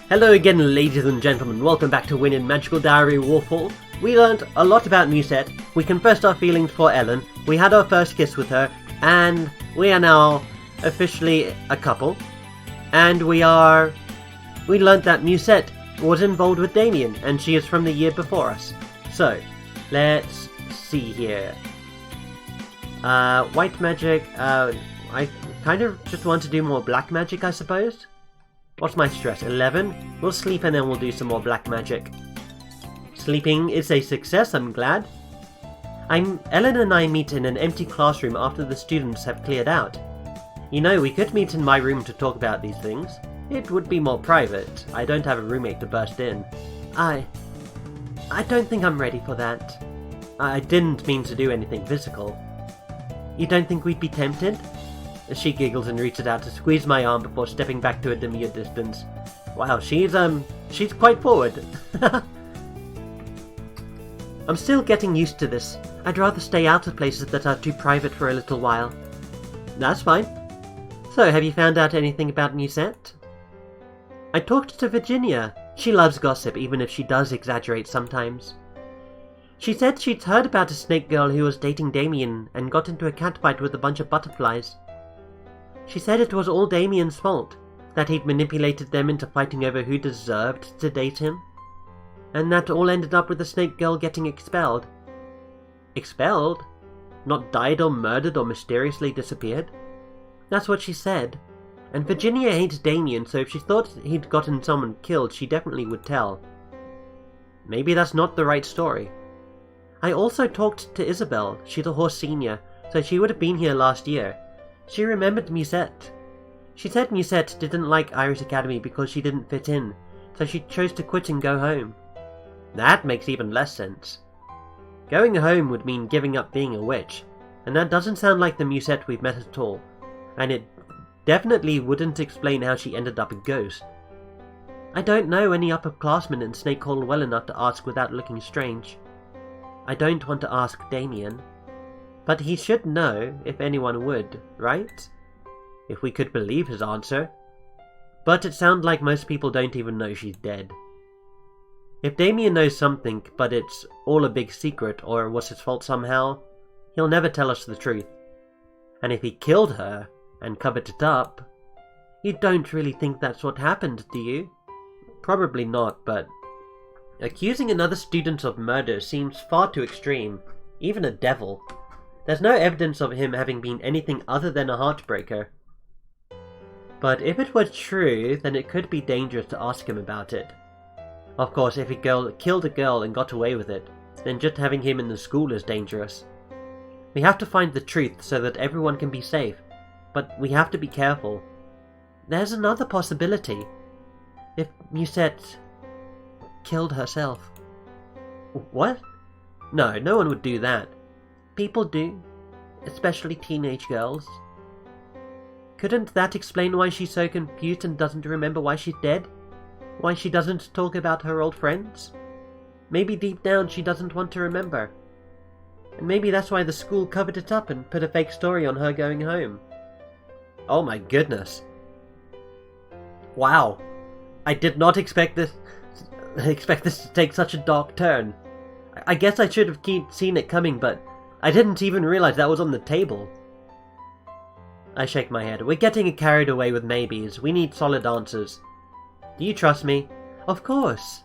Hello again, ladies and gentlemen. Welcome back to Wynn in Magical Diary Warfall. We learned a lot about Musette. We confessed our feelings for Ellen. We had our first kiss with her, and we are now officially a couple. And we learned that Musette was involved with Damien, and she is from the year before us. So, let's see here. White magic, I kind of just want to do more black magic, I suppose. What's my stress? 11? We'll sleep and then we'll do some more black magic. Sleeping is a success, I'm glad. Ellen and I meet in an empty classroom after the students have cleared out. You know, we could meet in my room to talk about these things. It would be more private. I don't have a roommate to burst in. I don't think I'm ready for that. I didn't mean to do anything physical. You don't think we'd be tempted? She giggles and reaches out to squeeze my arm before stepping back to a demure distance. Wow, she's quite forward. I'm still getting used to this. I'd rather stay out of places that are too private for a little while. That's fine. So, have you found out anything about Musette? I talked to Virginia. She loves gossip, even if she does exaggerate sometimes. She said she'd heard about a snake girl who was dating Damien and got into a catfight with a bunch of butterflies. She said it was all Damien's fault, that he'd manipulated them into fighting over who deserved to date him, and that all ended up with the snake girl getting expelled. Expelled? Not died or murdered or mysteriously disappeared? That's what she said. And Virginia hates Damien, so if she thought he'd gotten someone killed, she definitely would tell. Maybe that's not the right story. I also talked to Isabel. She's a horse senior, so she would have been here last year. She remembered Musette. She said Musette didn't like Irish Academy because she didn't fit in, so she chose to quit and go home. That makes even less sense. Going home would mean giving up being a witch, and that doesn't sound like the Musette we've met at all, and it definitely wouldn't explain how she ended up a ghost. I don't know any upperclassmen in Snake Hall well enough to ask without looking strange. I don't want to ask Damien. But he should know if anyone would, right? If we could believe his answer. But it sounds like most people don't even know she's dead. If Damien knows something, but it's all a big secret or was his fault somehow, he'll never tell us the truth. And if he killed her and covered it up, you don't really think that's what happened, do you? Probably not, but accusing another student of murder seems far too extreme, even a devil. There's no evidence of him having been anything other than a heartbreaker. But if it were true, then it could be dangerous to ask him about it. Of course, if he killed a girl and got away with it, then just having him in the school is dangerous. We have to find the truth so that everyone can be safe, but we have to be careful. There's another possibility. If Musette killed herself. What? No, no one would do that. People do, especially teenage girls. Couldn't that explain why she's so confused and doesn't remember why she's dead? Why she doesn't talk about her old friends? Maybe deep down she doesn't want to remember. And maybe that's why the school covered it up and put a fake story on her going home. Oh my goodness. Wow. I did not expect this to take such a dark turn. I guess I should have seen it coming, but I didn't even realize that was on the table. I shake my head. We're getting carried away with maybes. We need solid answers. Do you trust me? Of course.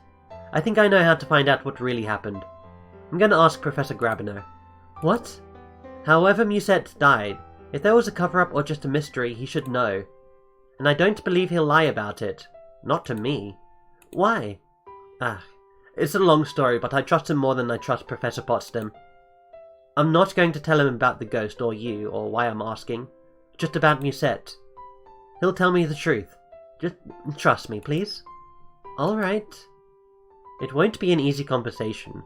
I think I know how to find out what really happened. I'm going to ask Professor Grabiner. What? However Musette died, if there was a cover-up or just a mystery, he should know. And I don't believe he'll lie about it. Not to me. Why? It's a long story, but I trust him more than I trust Professor Potsdam. I'm not going to tell him about the ghost or you or why I'm asking. Just about Musette. He'll tell me the truth. Just trust me, please. Alright. It won't be an easy conversation.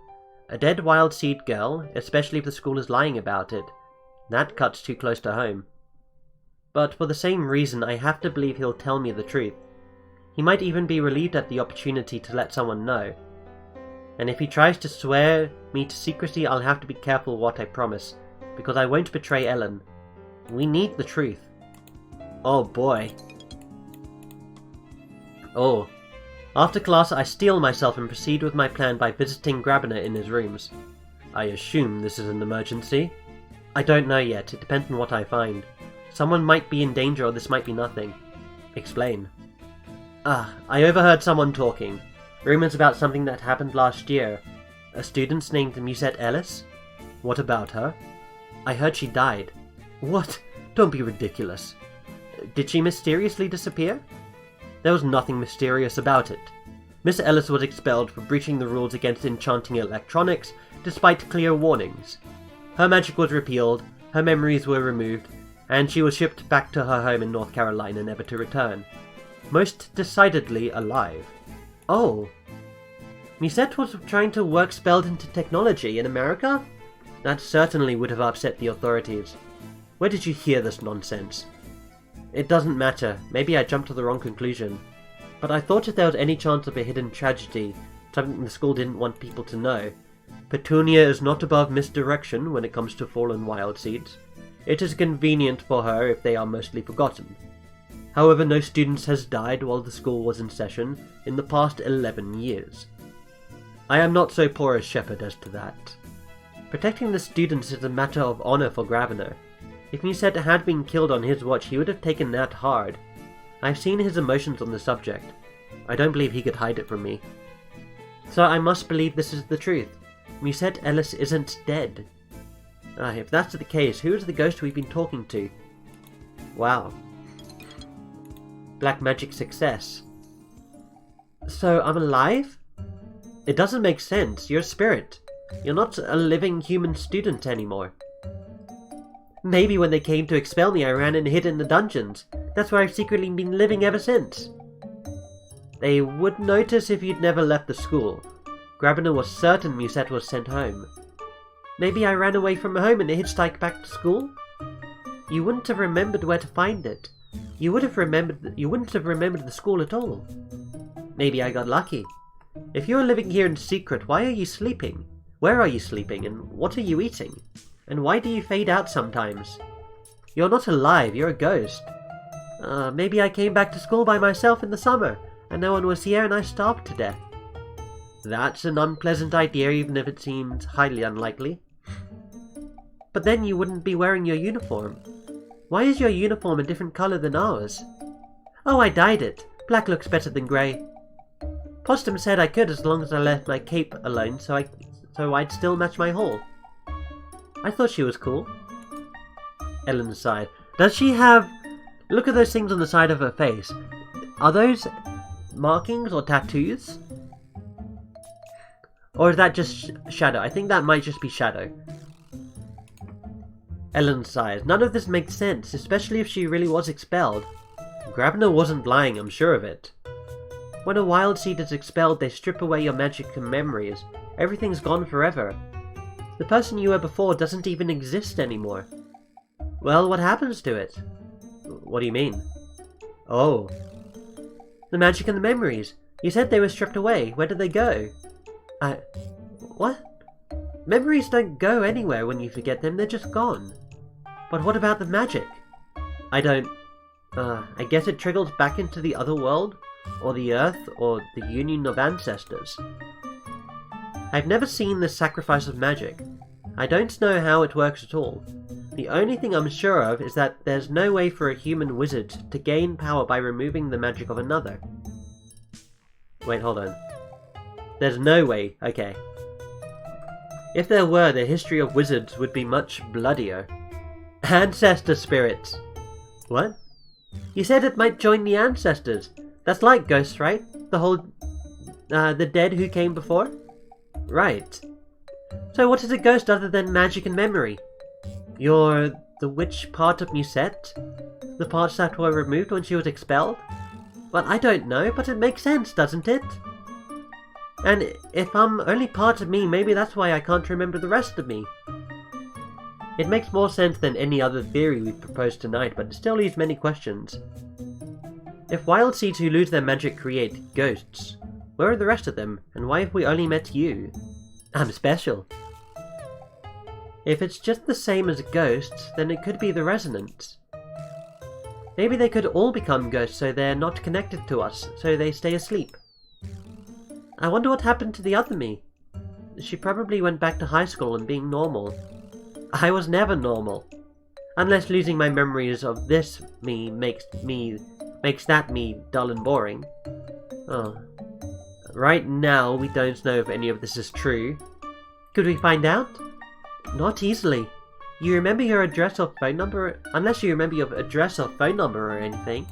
A dead wild seed girl, especially if the school is lying about it. That cuts too close to home. But for the same reason, I have to believe he'll tell me the truth. He might even be relieved at the opportunity to let someone know. And if he tries to swear me to secrecy, I'll have to be careful what I promise, because I won't betray Ellen. We need the truth. Oh boy. Oh, After class, I steel myself and proceed with my plan by visiting Grabiner in his rooms. I assume this is an emergency. I don't know yet, it depends on what I find. Someone might be in danger or this might be nothing. Explain. I overheard someone talking. Rumors about something that happened last year. A student named Musette Ellis? What about her? I heard she died. What? Don't be ridiculous. Did she mysteriously disappear? There was nothing mysterious about it. Miss Ellis was expelled for breaching the rules against enchanting electronics, despite clear warnings. Her magic was repealed, her memories were removed, and she was shipped back to her home in North Carolina, never to return. Most decidedly alive. Oh. Musette was trying to work spelled into technology in America? That certainly would have upset the authorities. Where did you hear this nonsense? It doesn't matter, maybe I jumped to the wrong conclusion. But I thought if there was any chance of a hidden tragedy, something the school didn't want people to know. Petunia is not above misdirection when it comes to fallen wild seeds. It is convenient for her if they are mostly forgotten. However, no students has died while the school was in session in the past 11 years. I am not so poor a shepherd as to that. Protecting the students is a matter of honor for Grabiner. If Musette had been killed on his watch, he would have taken that hard. I've seen his emotions on the subject. I don't believe he could hide it from me. So I must believe this is the truth. Musette Ellis isn't dead. If that's the case, who is the ghost we've been talking to? Wow. Black magic success. So I'm alive? It doesn't make sense. You're a spirit. You're not a living human student anymore. Maybe when they came to expel me, I ran and hid in the dungeons. That's where I've secretly been living ever since. They would notice if you'd never left the school. Grabiner was certain Musette was sent home. Maybe I ran away from home and hitchhiked back to school? You wouldn't have remembered where to find it. You wouldn't have remembered the school at all. Maybe I got lucky. If you're living here in secret, why are you sleeping? Where are you sleeping, and what are you eating? And why do you fade out sometimes? You're not alive, you're a ghost. Maybe I came back to school by myself in the summer, and no one was here and I starved to death. That's an unpleasant idea, even if it seems highly unlikely. But then you wouldn't be wearing your uniform. Why is your uniform a different colour than ours? Oh, I dyed it. Black looks better than grey. Postum said I could as long as I left my cape alone, so I'd still match my haul. I thought she was cool. Ellen sighed. Does she have... Look at those things on the side of her face. Are those markings or tattoos? Or is that just shadow? I think that might just be shadow. Ellen sighs. None of this makes sense, especially if she really was expelled. Grabiner wasn't lying, I'm sure of it. When a wild seed is expelled, they strip away your magic and memories. Everything's gone forever. The person you were before doesn't even exist anymore. Well, what happens to it? What do you mean? Oh. The magic and the memories. You said they were stripped away. Where did they go? What? Memories don't go anywhere when you forget them, they're just gone. But what about the magic? I guess it trickled back into the other world, or the Earth, or the Union of Ancestors. I've never seen the sacrifice of magic. I don't know how it works at all. The only thing I'm sure of is that there's no way for a human wizard to gain power by removing the magic of another. Wait, hold on. There's no way, okay. If there were, the history of wizards would be much bloodier. Ancestor spirits! What? You said it might join the ancestors. That's like ghosts, right? The dead who came before? Right. So what is a ghost other than magic and memory? You're the which part of Musette? The parts that were removed when she was expelled? Well, I don't know, but it makes sense, doesn't it? And if I'm only part of me, maybe that's why I can't remember the rest of me. It makes more sense than any other theory we've proposed tonight, but it still leaves many questions. If wild seeds who lose their magic create ghosts, where are the rest of them, and why have we only met you? I'm special. If it's just the same as ghosts, then it could be the resonance. Maybe they could all become ghosts so they're not connected to us, so they stay asleep. I wonder what happened to the other me. She probably went back to high school and being normal. I was never normal. Unless losing my memories of this me makes that me dull and boring. Oh. Right now, we don't know if any of this is true. Could we find out? Not easily. You remember your address or phone number? Unless you remember your address or phone number or anything.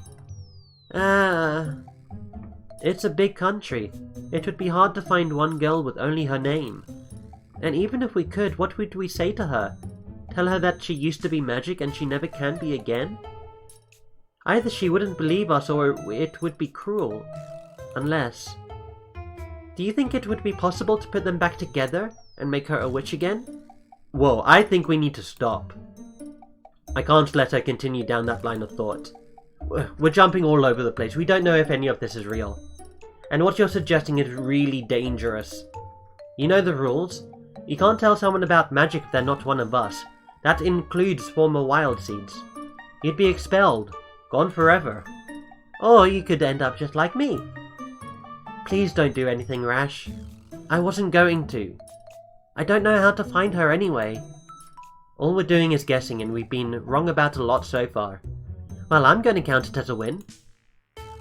It's a big country. It would be hard to find one girl with only her name. And even if we could, what would we say to her? Tell her that she used to be magic and she never can be again? Either she wouldn't believe us or it would be cruel. Unless... Do you think it would be possible to put them back together and make her a witch again? Whoa, I think we need to stop. I can't let her continue down that line of thought. We're jumping all over the place. We don't know if any of this is real. And what you're suggesting is really dangerous. You know the rules. You can't tell someone about magic if they're not one of us. That includes former wild seeds. You'd be expelled. Gone forever. Or you could end up just like me. Please don't do anything rash. I wasn't going to. I don't know how to find her anyway. All we're doing is guessing and we've been wrong about a lot so far. Well, I'm going to count it as a win.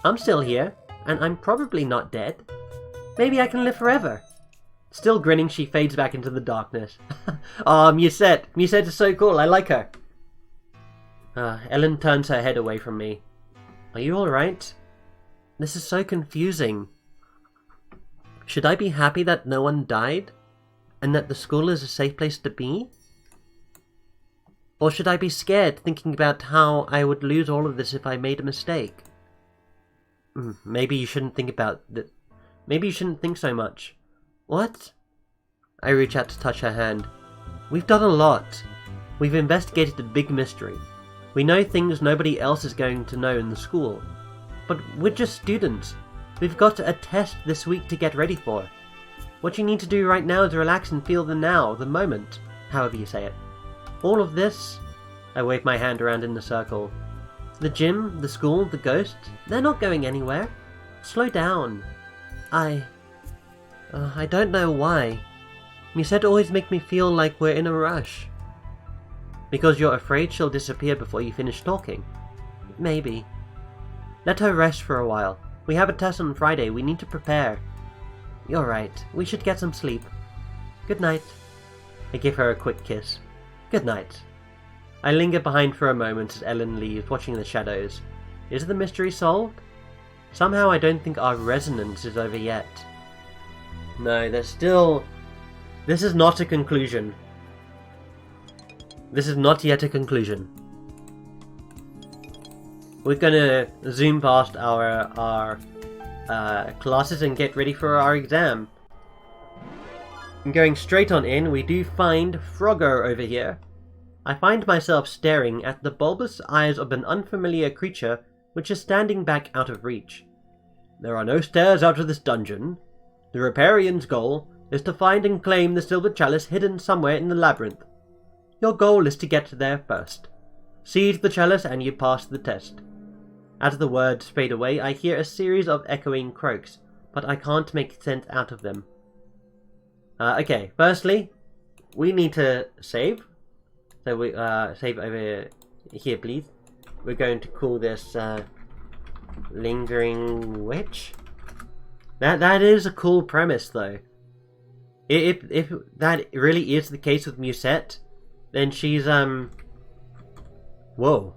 I'm still here, and I'm probably not dead. Maybe I can live forever. Still grinning, she fades back into the darkness. Aw, Musette. Musette is so cool, I like her. Ellen turns her head away from me. Are you alright? This is so confusing. Should I be happy that no one died? And that the school is a safe place to be? Or should I be scared, thinking about how I would lose all of this if I made a mistake? Maybe you shouldn't think about that. Maybe you shouldn't think so much. What? I reach out to touch her hand. We've done a lot. We've investigated a big mystery. We know things nobody else is going to know in the school. But we're just students. We've got a test this week to get ready for. What you need to do right now is relax and feel the now, the moment, however you say it. All of this, I wave my hand around in the circle. The gym, the school, the ghost, they're not going anywhere. Slow down. I don't know why. Musette always make me feel like we're in a rush. Because you're afraid she'll disappear before you finish talking? Maybe. Let her rest for a while. We have a test on Friday, we need to prepare. You're right, we should get some sleep. Good night. I give her a quick kiss. Good night. I linger behind for a moment as Ellen leaves, watching the shadows. Is the mystery solved? Somehow I don't think our resonance is over yet. No, there's still... This is not a conclusion. This is not yet a conclusion. We're gonna zoom past our classes and get ready for our exam. And going straight on in, we do find Frogger over here. I find myself staring at the bulbous eyes of an unfamiliar creature which is standing back out of reach. There are no stairs out of this dungeon. The Riparian's goal is to find and claim the silver chalice hidden somewhere in the labyrinth. Your goal is to get there first. Seize the chalice and you pass the test. As the words fade away, I hear a series of echoing croaks, but I can't make sense out of them. Okay, firstly, we need to save. So we save over here, please. We're going to call this Lingering Witch. That is a cool premise, though. If that really is the case with Musette, then she's whoa.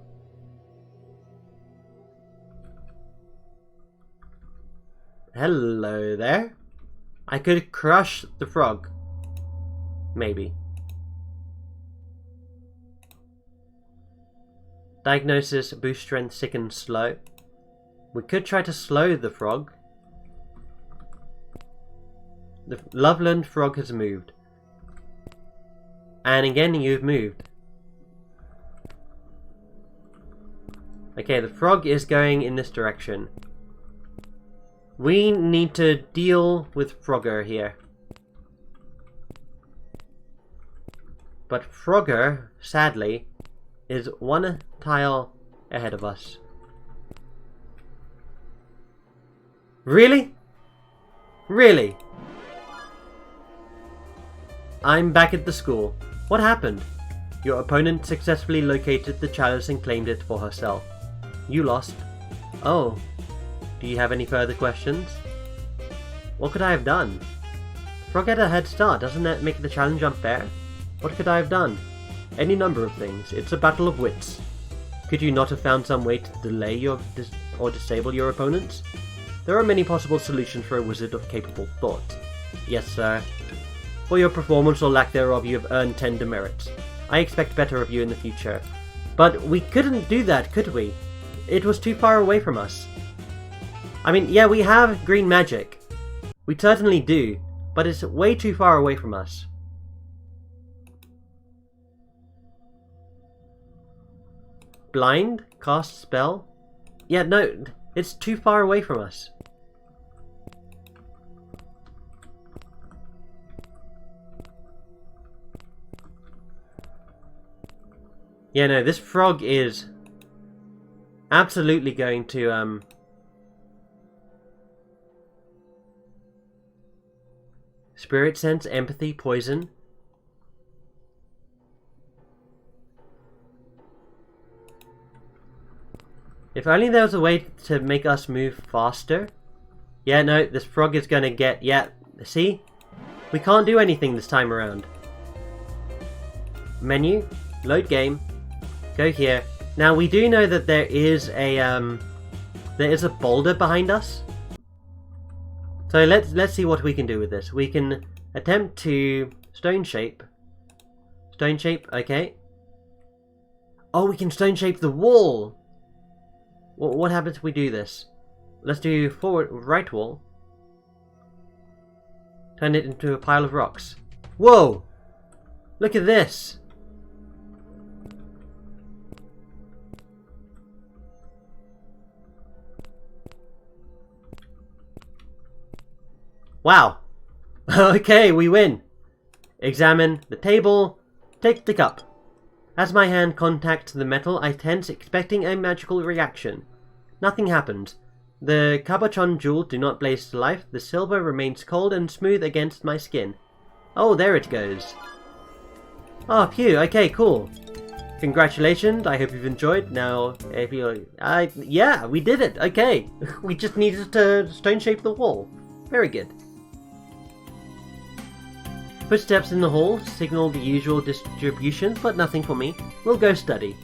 Hello there. I could crush the frog. Maybe. Diagnosis: boost strength, sicken, slow. We could try to slow the frog. The Loveland frog has moved. And again, you've moved. Okay, the frog is going in this direction. We need to deal with Frogger here. But Frogger, sadly, is one tile ahead of us. Really? Really? I'm back at the school. What happened? Your opponent successfully located the chalice and claimed it for herself. You lost. Oh. Do you have any further questions? What could I have done? Frog had a head start, doesn't that make the challenge unfair? What could I have done? Any number of things. It's a battle of wits. Could you not have found some way to delay or disable your opponents? There are many possible solutions for a wizard of capable thought. Yes, sir. For your performance or lack thereof, you have earned 10 demerits. I expect better of you in the future. But we couldn't do that, could we? It was too far away from us. I mean, yeah, we have green magic. We certainly do, but it's way too far away from us. Blind? Cast spell? Yeah, no, it's too far away from us. Yeah, no, this frog is absolutely going to, Spirit sense, empathy, poison. If only there was a way to make us move faster. Yeah, no, this frog is gonna get... Yeah, see? We can't do anything this time around. Menu, load game, go here. Now, we do know that there is a boulder behind us. So let's see what we can do with this. We can attempt to stone shape. Stone shape, okay. Oh, we can stone shape the wall. What happens if we do this? Let's do forward right wall. Turn it into a pile of rocks. Whoa! Look at this. Wow. Okay, we win. Examine the table. Take the cup. As my hand contacts the metal, I tense, expecting a magical reaction. Nothing happens. The cabochon jewels do not blaze to life. The silver remains cold and smooth against my skin. Oh, there it goes. Oh, phew. Okay, cool. Congratulations. I hope you've enjoyed. Now, if you... yeah, we did it. Okay. We just needed to stone shape the wall. Very good. Footsteps in the hall signal the usual distributions, but nothing for me. We'll go study.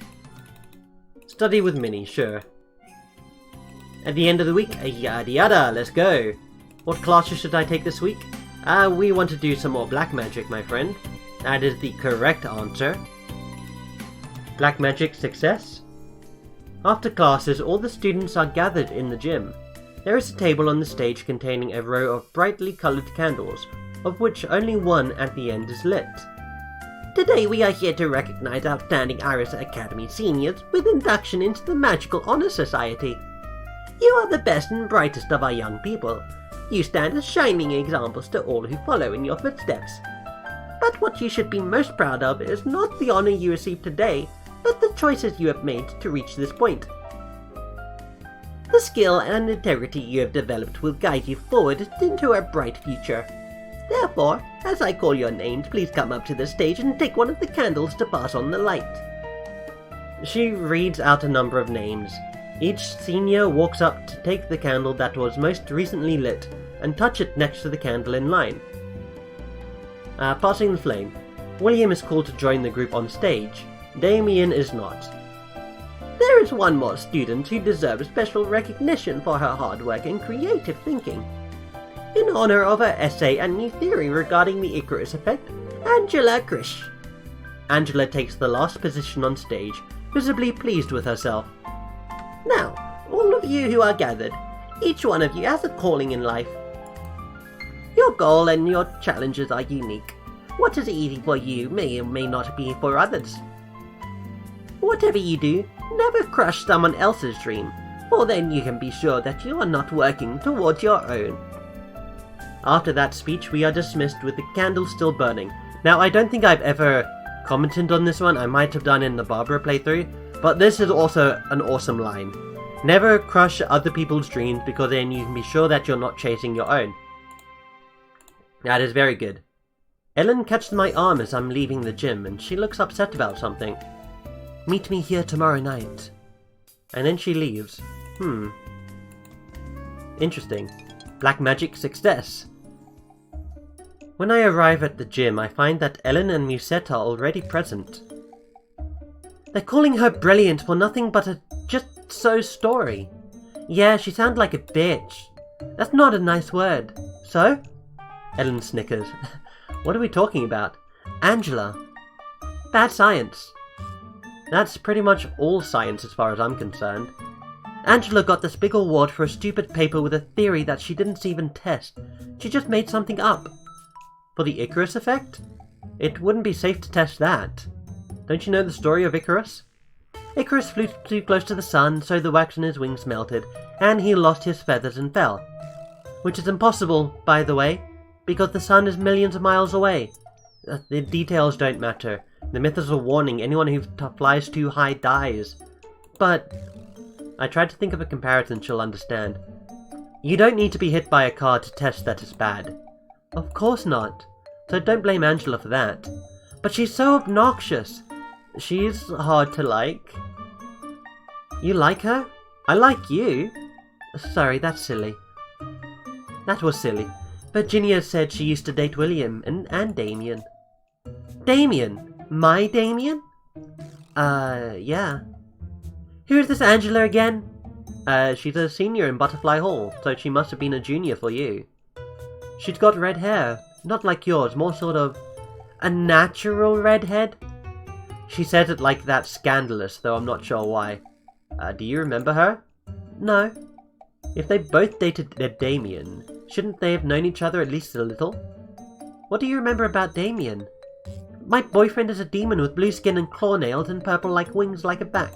Study with Minnie, sure. At the end of the week, yada yada, let's go. What classes should I take this week? We want to do some more black magic, my friend. That is the correct answer. Black magic success. After classes, all the students are gathered in the gym. There is a table on the stage containing a row of brightly coloured candles, of which only one at the end is lit. Today we are here to recognize outstanding Iris Academy seniors with induction into the Magical Honor Society. You are the best and brightest of our young people. You stand as shining examples to all who follow in your footsteps. But what you should be most proud of is not the honor you received today, but the choices you have made to reach this point. The skill and integrity you have developed will guide you forward into a bright future. Therefore, as I call your names, please come up to the stage and take one of the candles to pass on the light. She reads out a number of names. Each senior walks up to take the candle that was most recently lit and touch it next to the candle in line. Passing the flame. William is called to join the group on stage. Damien is not. There is one more student who deserves special recognition for her hard work and creative thinking. In honor of her essay and new theory regarding the Icarus effect, Angela Krish. Angela takes the last position on stage, visibly pleased with herself. Now, all of you who are gathered, each one of you has a calling in life. Your goal and your challenges are unique. What is easy for you may or may not be for others. Whatever you do, never crush someone else's dream, for then you can be sure that you are not working towards your own. After that speech, we are dismissed with the candle still burning. Now, I don't think I've ever commented on this one. I might have done in the Barbara playthrough, but this is also an awesome line. Never crush other people's dreams, because then you can be sure that you're not chasing your own. That is very good. Ellen catches my arm as I'm leaving the gym, and she looks upset about something. Meet me here tomorrow night. And then she leaves. Interesting. Black magic success. When I arrive at the gym, I find that Ellen and Musette are already present. They're calling her brilliant for nothing but a just-so story. Yeah, she sounds like a bitch. That's not a nice word. So? Ellen snickers. What are we talking about? Angela. Bad science. That's pretty much all science as far as I'm concerned. Angela got this big award for a stupid paper with a theory that she didn't even test. She just made something up. For the Icarus effect? It wouldn't be safe to test that. Don't you know the story of Icarus? Icarus flew too close to the sun, so the wax on his wings melted, and he lost his feathers and fell. Which is impossible, by the way, because the sun is millions of miles away. The details don't matter. The myth is a warning, anyone who flies too high dies. But I tried to think of a comparison she'll understand. You don't need to be hit by a car to test that it's bad. Of course not. So don't blame Angela for that. But she's so obnoxious. She's hard to like. You like her? I like you. Sorry, that's silly. That was silly. Virginia said she used to date William and Damien. Damien? My Damien? Yeah. Who is this Angela again? She's a senior in Butterfly Hall, so she must have been a junior for you. She's got red hair. Not like yours, more sort of a natural redhead. She says it like that's scandalous, though I'm not sure why. Do you remember her? No. If they both dated Damien, shouldn't they have known each other at least a little? What do you remember about Damien? My boyfriend is a demon with blue skin and claw nails and purple like wings like a bat.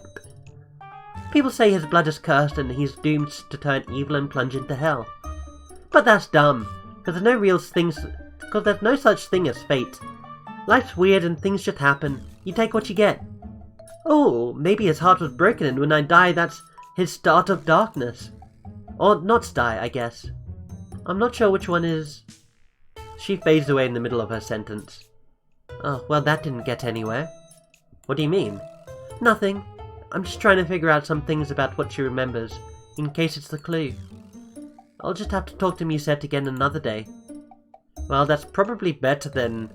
People say his blood is cursed and he's doomed to turn evil and plunge into hell. But that's dumb, because there's no such thing as fate. Life's weird and things just happen. You take what you get. Oh, maybe his heart was broken and when I die that's his start of darkness. Or not die, I guess. I'm not sure which one is... She fades away in the middle of her sentence. Oh, well that didn't get anywhere. What do you mean? Nothing. I'm just trying to figure out some things about what she remembers, in case it's the clue. I'll just have to talk to Musette again another day. Well, that's probably better than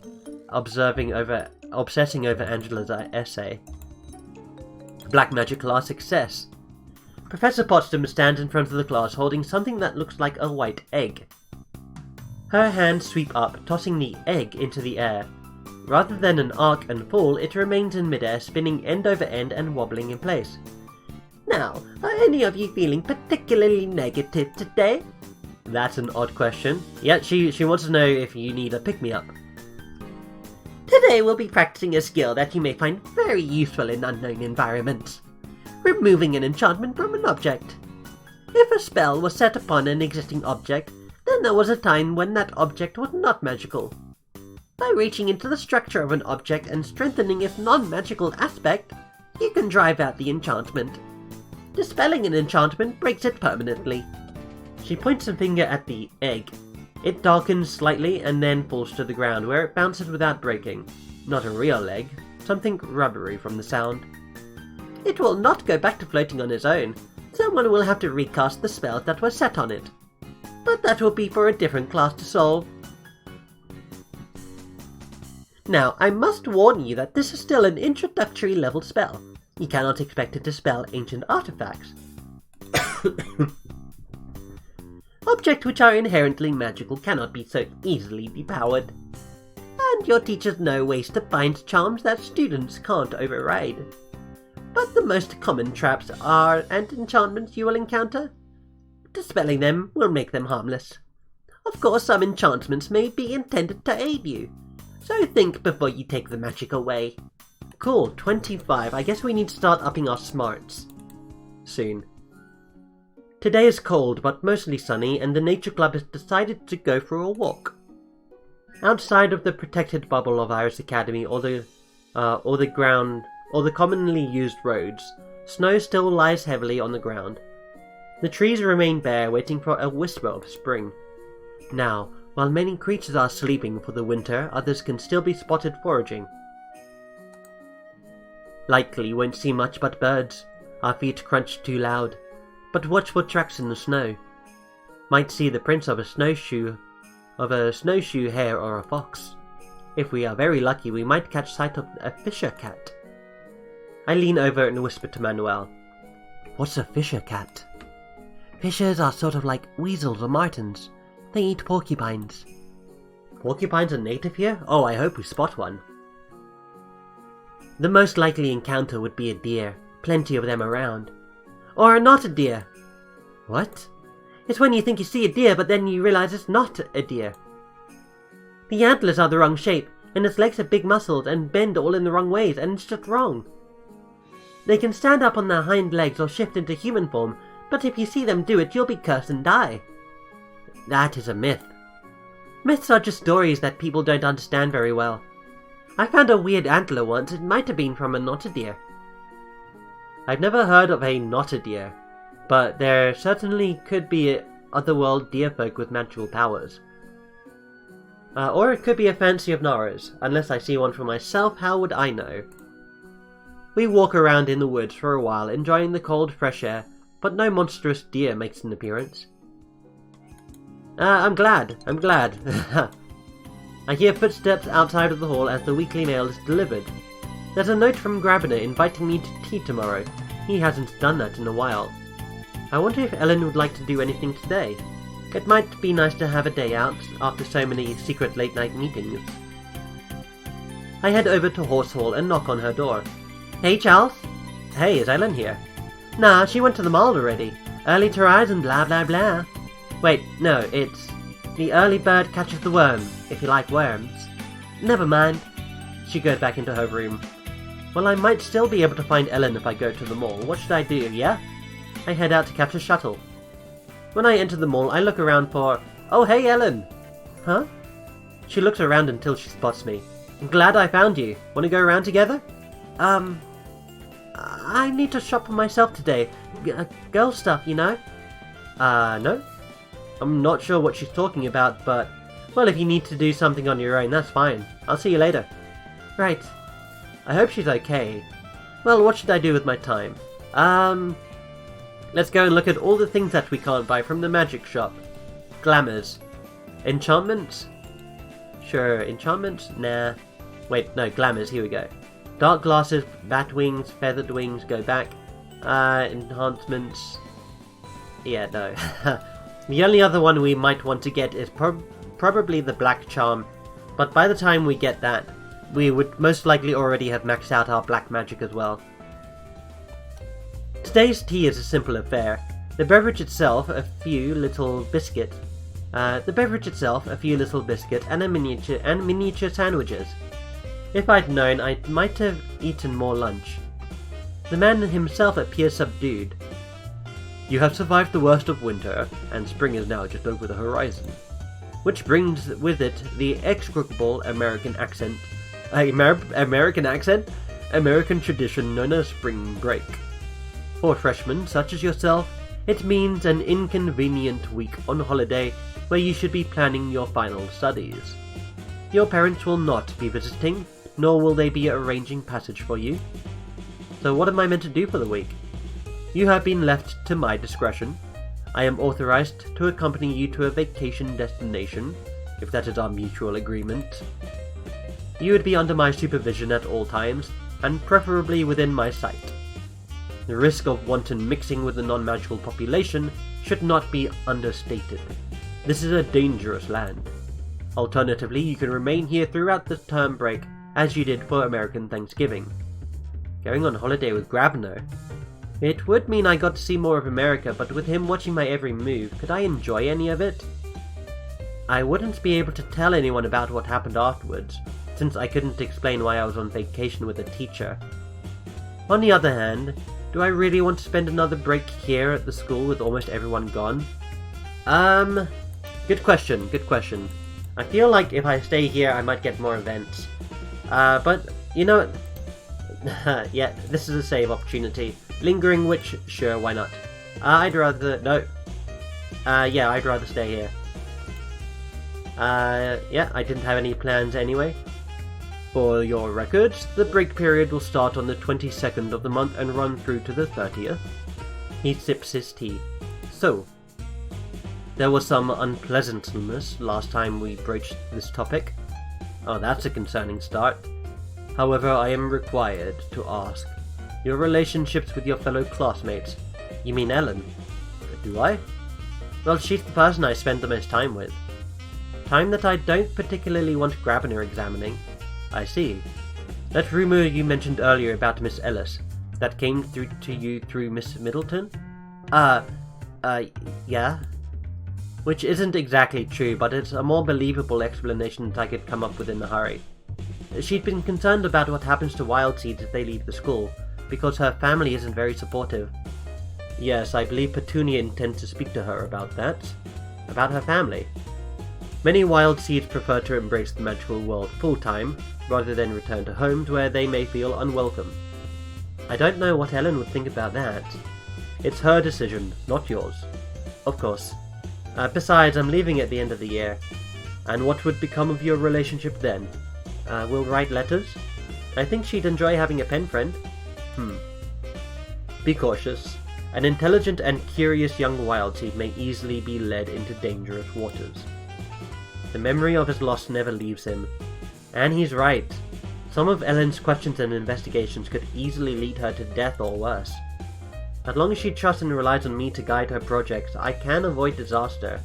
obsessing over Angela's essay. Black magic class success. Professor Potsdam stands in front of the class holding something that looks like a white egg. Her hands sweep up, tossing the egg into the air. Rather than an arc and fall, it remains in midair, spinning end over end and wobbling in place. Now, are any of you feeling particularly negative today? That's an odd question. Yet she wants to know if you need a pick-me-up. Today we'll be practicing a skill that you may find very useful in unknown environments. Removing an enchantment from an object. If a spell was set upon an existing object, then there was a time when that object was not magical. By reaching into the structure of an object and strengthening its non-magical aspect, you can drive out the enchantment. Dispelling an enchantment breaks it permanently. She points a finger at the egg. It darkens slightly and then falls to the ground, where it bounces without breaking. Not a real egg, something rubbery from the sound. It will not go back to floating on its own. Someone will have to recast the spells that were set on it. But that will be for a different class to solve. Now, I must warn you that this is still an introductory level spell. You cannot expect it to dispel ancient artifacts. Objects which are inherently magical cannot be so easily depowered. And your teachers know ways to find charms that students can't override. But the most common traps and enchantments you will encounter. Dispelling them will make them harmless. Of course, some enchantments may be intended to aid you, so think before you take the magic away. Cool, 25. I guess we need to start upping our smarts soon. Today is cold, but mostly sunny, and the nature club has decided to go for a walk. Outside of the protected bubble of Iris Academy or the commonly used roads, snow still lies heavily on the ground. The trees remain bare, waiting for a whisper of spring. Now, While many creatures are sleeping for the winter, others can still be spotted foraging. Likely you won't see much but birds. Our feet crunch too loud. But watch for tracks in the snow. Might see the prints of a snowshoe hare or a fox. If we are very lucky, we might catch sight of a fisher cat. I lean over and whisper to Manuel. What's a fisher cat? Fishers are sort of like weasels or martens. They eat porcupines. Porcupines are native here? Oh, I hope we spot one. The most likely encounter would be a deer. Plenty of them around. Or not a deer. What? It's when you think you see a deer, but then you realize it's not a deer. The antlers are the wrong shape, and its legs are big muscled and bend all in the wrong ways, and it's just wrong. They can stand up on their hind legs or shift into human form, but if you see them do it, you'll be cursed and die. That is a myth. Myths are just stories that people don't understand very well. I found a weird antler once. It might have been from a not a deer. I've never heard of a not a deer, but there certainly could be otherworld deer folk with magical powers. Or it could be a fancy of Nara's. Unless I see one for myself, how would I know? We walk around in the woods for a while, enjoying the cold, fresh air, but no monstrous deer makes an appearance. I'm glad. I hear footsteps outside of the hall as the weekly mail is delivered. There's a note from Grabner inviting me to tea tomorrow. He hasn't done that in a while. I wonder if Ellen would like to do anything today. It might be nice to have a day out after so many secret late-night meetings. I head over to Horsehall and knock on her door. Hey, Charles? Hey, is Ellen here? Nah, she went to the mall already. Early to rise and blah blah blah. Wait, no, it's... The early bird catches the worm, if you like worms. Never mind. She goes back into her room. Well, I might still be able to find Ellen if I go to the mall. What should I do, yeah? I head out to catch a shuttle. When I enter the mall, I look around for... Oh, hey, Ellen! Huh? She looks around until she spots me. I'm glad I found you. Want to go around together? I need to shop for myself today. Girl stuff, you know? No? I'm not sure what she's talking about, but... Well, if you need to do something on your own, that's fine. I'll see you later. Right. I hope she's okay. Well, what should I do with my time? Let's go and look at all the things that we can't buy from the magic shop. Glamours. Enchantments? Sure, enchantments? Nah. Wait, no, glamours, here we go. Dark glasses, bat wings, feathered wings, go back. Enhancements... Yeah, no. The only other one we might want to get is probably the black charm, but by the time we get that, we would most likely already have maxed out our black magic as well. Today's tea is a simple affair. The beverage itself, a few little biscuit, and miniature sandwiches. If I'd known, I might have eaten more lunch. The man himself appears subdued. You have survived the worst of winter, and spring is now just over the horizon. Which brings with it the execrable American accent. American accent? American tradition known as spring break. For freshmen such as yourself, it means an inconvenient week on holiday where you should be planning your final studies. Your parents will not be visiting, nor will they be arranging passage for you. So what am I meant to do for the week? You have been left to my discretion. I am authorized to accompany you to a vacation destination, if that is our mutual agreement. You would be under my supervision at all times, and preferably within my sight. The risk of wanton mixing with the non-magical population should not be understated. This is a dangerous land. Alternatively, you can remain here throughout the term break, as you did for American Thanksgiving. Going on holiday with Grabner. It would mean I got to see more of America, but with him watching my every move, could I enjoy any of it? I wouldn't be able to tell anyone about what happened afterwards, since I couldn't explain why I was on vacation with a teacher. On the other hand, do I really want to spend another break here at the school with almost everyone gone? Good question. I feel like if I stay here I might get more events. But, you know... yeah, this is a save opportunity. Lingering witch? Sure, why not? I'd rather... No. Yeah, I'd rather stay here. Yeah, I didn't have any plans anyway. For your records, the break period will start on the 22nd of the month and run through to the 30th. He sips his tea. So, there was some unpleasantness last time we broached this topic. Oh, that's a concerning start. However, I am required to ask, your relationships with your fellow classmates. You mean Ellen? Do I? Well, she's the person I spend the most time with. Time that I don't particularly want Grabner examining. I see. That rumour you mentioned earlier about Miss Ellis, that came through to you through Miss Middleton? Yeah. Which isn't exactly true, but it's a more believable explanation that I could come up with in a hurry. She'd been concerned about what happens to wild seeds if they leave the school, because her family isn't very supportive. Yes, I believe Petunia intends to speak to her about that. About her family. Many wild seeds prefer to embrace the magical world full-time, rather than return to homes where they may feel unwelcome. I don't know what Ellen would think about that. It's her decision, not yours. Of course. Besides, I'm leaving at the end of the year. And what would become of your relationship then? We'll write letters? I think she'd enjoy having a pen friend. Be cautious. An intelligent and curious young wild seed may easily be led into dangerous waters. The memory of his loss never leaves him. And he's right. Some of Ellen's questions and investigations could easily lead her to death or worse. As long as she trusts and relies on me to guide her projects, I can avoid disaster.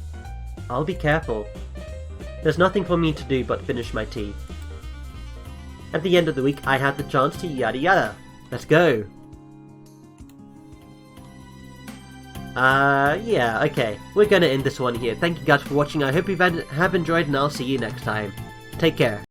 I'll be careful. There's nothing for me to do but finish my tea. At the end of the week, I had the chance to yada yada. Let's go! Yeah, okay. We're gonna end this one here. Thank you guys for watching. I hope you have enjoyed, and I'll see you next time. Take care.